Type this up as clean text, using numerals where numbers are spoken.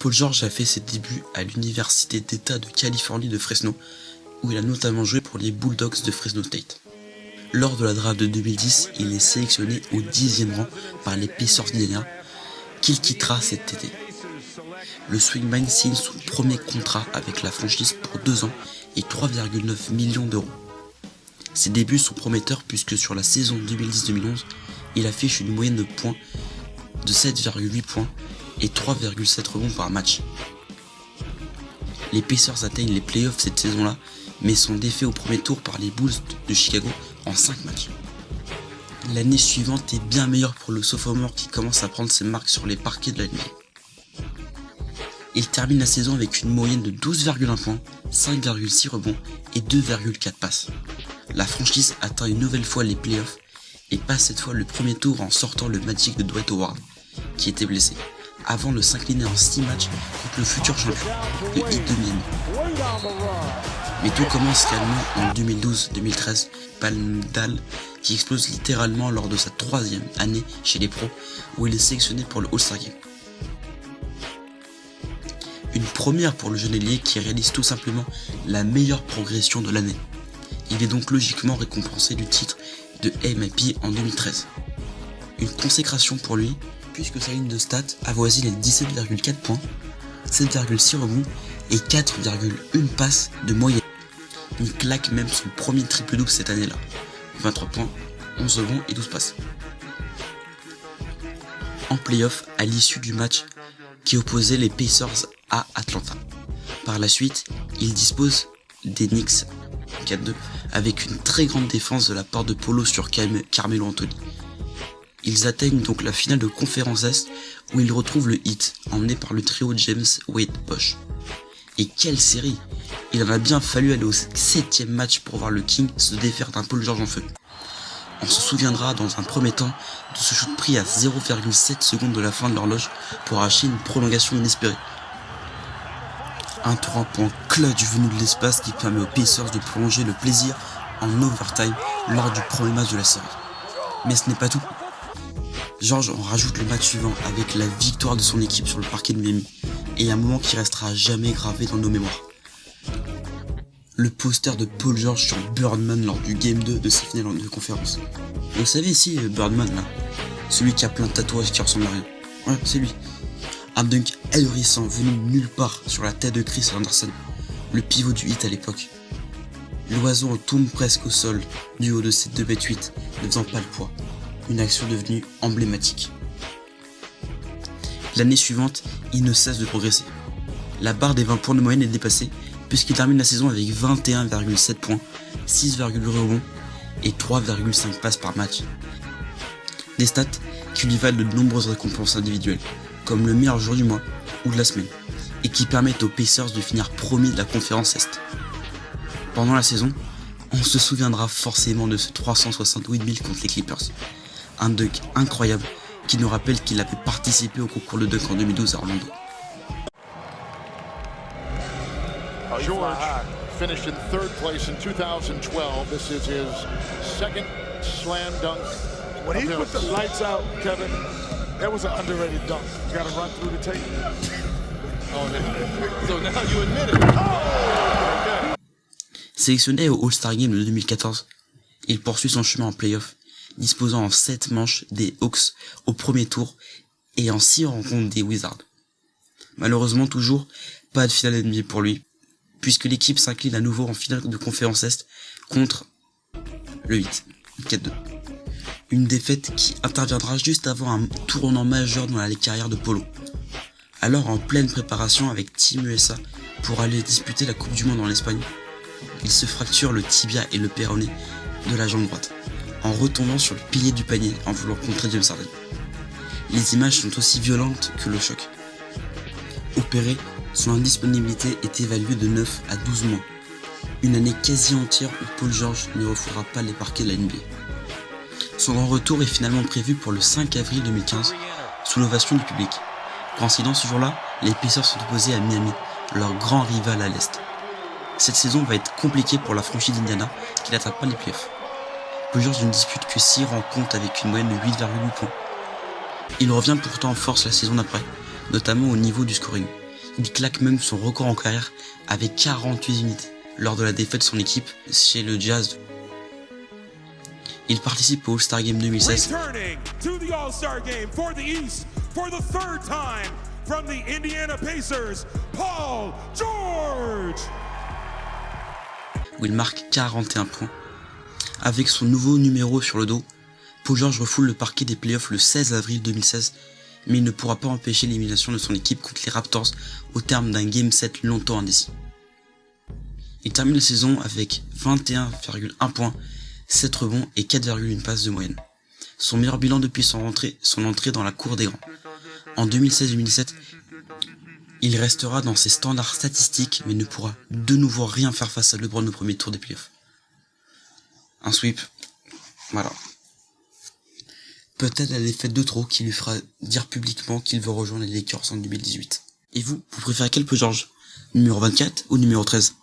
Paul George a fait ses débuts à l'université d'État de Californie de Fresno, où il a notamment joué pour les Bulldogs de Fresno State. Lors de la draft de 2010, il est sélectionné au 10e rang par les Pacers d'Indiana, qu'il quittera cet été. Le Swingman signe son premier contrat avec la franchise pour 2 ans et 3,9 millions d'euros. Ses débuts sont prometteurs puisque sur la saison 2010-2011, il affiche une moyenne de points de 7,8 points et 3,7 rebonds par match. Les Pacers atteignent les playoffs cette saison-là, mais sont défaits au premier tour par les Bulls de Chicago en 5 matchs. L'année suivante est bien meilleure pour le sophomore qui commence à prendre ses marques sur les parquets de la NBA. Il termine la saison avec une moyenne de 12,1 points, 5,6 rebonds et 2,4 passes. La franchise atteint une nouvelle fois les playoffs et passe cette fois le premier tour en sortant le Magic de Dwight Howard, qui était blessé, avant de s'incliner en 6 matchs contre le futur champion, le Heat de Miami. Mais tout commence réellement en 2012-2013, Palmdale qui explose littéralement lors de sa 3e année chez les pros, où il est sélectionné pour le All-Star Game. Une première pour le jeune ailier qui réalise tout simplement la meilleure progression de l'année. Il est donc logiquement récompensé du titre de MIP en 2013. Une consécration pour lui, puisque sa ligne de stats avoisine les 17,4 points, 7,6 rebonds et 4,1 passes de moyenne. Il claque même son premier triple-double cette année-là. 23 points, 11 rebonds et 12 passes. En play-off, à l'issue du match qui opposait les Pacers à Atlanta. Par la suite, il dispose des Knicks 4-2 avec une très grande défense de la part de Polo sur Carmelo Anthony. Ils atteignent donc la finale de conférence Est où ils retrouvent le Heat, emmené par le trio James, Wade, Bosh. Et quelle série! Il en a bien fallu aller au 7e match pour voir le King se défaire d'un Paul George en feu. On se souviendra dans un premier temps de ce shoot pris à 0,7 secondes de la fin de l'horloge pour arracher une prolongation inespérée. Un 3-point clutch venu de l'espace qui permet aux Pacers de prolonger le plaisir en overtime lors du premier match de la série. Mais ce n'est pas tout. George en rajoute le match suivant avec la victoire de son équipe sur le parquet de Miami, et un moment qui restera à jamais gravé dans nos mémoires. Le poster de Paul George sur Birdman lors du Game 2 de ses finales de conférence. Vous savez ici, Birdman là, celui qui a plein de tatouages qui ressemblent à rien. Ouais, c'est lui. Un dunk ahurissant venu de nulle part sur la tête de Chris Anderson, le pivot du Heat à l'époque. L'oiseau tombe presque au sol, du haut de ses 2,8 m, ne faisant pas le poids. Une action devenue emblématique. L'année suivante, il ne cesse de progresser. La barre des 20 points de moyenne est dépassée, puisqu'il termine la saison avec 21,7 points, 6,8 rebonds et 3,5 passes par match. Des stats qui lui valent de nombreuses récompenses individuelles, comme le meilleur joueur du mois ou de la semaine, et qui permettent aux Pacers de finir premier de la conférence Est. Pendant la saison, on se souviendra forcément de ce 368 000 contre les Clippers. Un dunk incroyable qui nous rappelle qu'il avait participé au concours de dunk en 2012 à Orlando. George finished in 3rd place in 2012. This is his 2nd slam dunk. When he put the lights out, Kevin, that was an underrated dunk. You got to run through the tape. Oh, so now you admit it. Oh, okay. Sélectionné au All-Star Game de 2014, il poursuit son chemin en play-off, disposant en 7 manches des Hawks au premier tour et en 6 rencontres des Wizards. Malheureusement toujours, pas de finale NBA pour lui, puisque l'équipe s'incline à nouveau en finale de conférence Est contre le Heat, 4-2. Une défaite qui interviendra juste avant un tournant majeur dans la carrière de Polo. Alors en pleine préparation avec Team USA pour aller disputer la Coupe du Monde en Espagne, il se fracture le tibia et le péroné de la jambe droite, en retombant sur le pilier du panier en voulant contrer James Harden. Les images sont aussi violentes que le choc. Opéré, son indisponibilité est évaluée de 9 à 12 mois. Une année quasi entière où Paul George ne refoulera pas les parquets de la NBA. Son grand retour est finalement prévu pour le 5 avril 2015, sous l'ovation du public. Coïncidence ce jour-là, les Pacers sont opposés à Miami, leur grand rival à l'Est. Cette saison va être compliquée pour la franchise d'Indiana qui n'atteint pas les playoffs. Paul George ne dispute que 6 rencontres avec une moyenne de 8,8 points. Il revient pourtant en force la saison d'après, notamment au niveau du scoring, Il claque même son record en carrière avec 48 unités lors de la défaite de son équipe chez le Jazz. Il participe au All-Star Game 2016. Returning to the All-Star Game for the East for the third time from the Indiana Pacers, Paul George. Où il marque 41 points. Avec son nouveau numéro sur le dos, Paul George refoule le parquet des playoffs le 16 avril 2016, mais il ne pourra pas empêcher l'élimination de son équipe contre les Raptors au terme d'un Game 7 longtemps indécis. Il termine la saison avec 21,1 points, 7 rebonds et 4,1 passes de moyenne. Son meilleur bilan depuis son entrée dans la cour des grands. En 2016-2017, il restera dans ses standards statistiques mais ne pourra de nouveau rien faire face à LeBron au premier tour des playoffs. Un sweep, voilà. Peut-être la défaite de trop qui lui fera dire publiquement qu'il veut rejoindre les Lakers en 2018. Et vous préférez quel Paul George? Numéro 24 ou numéro 13?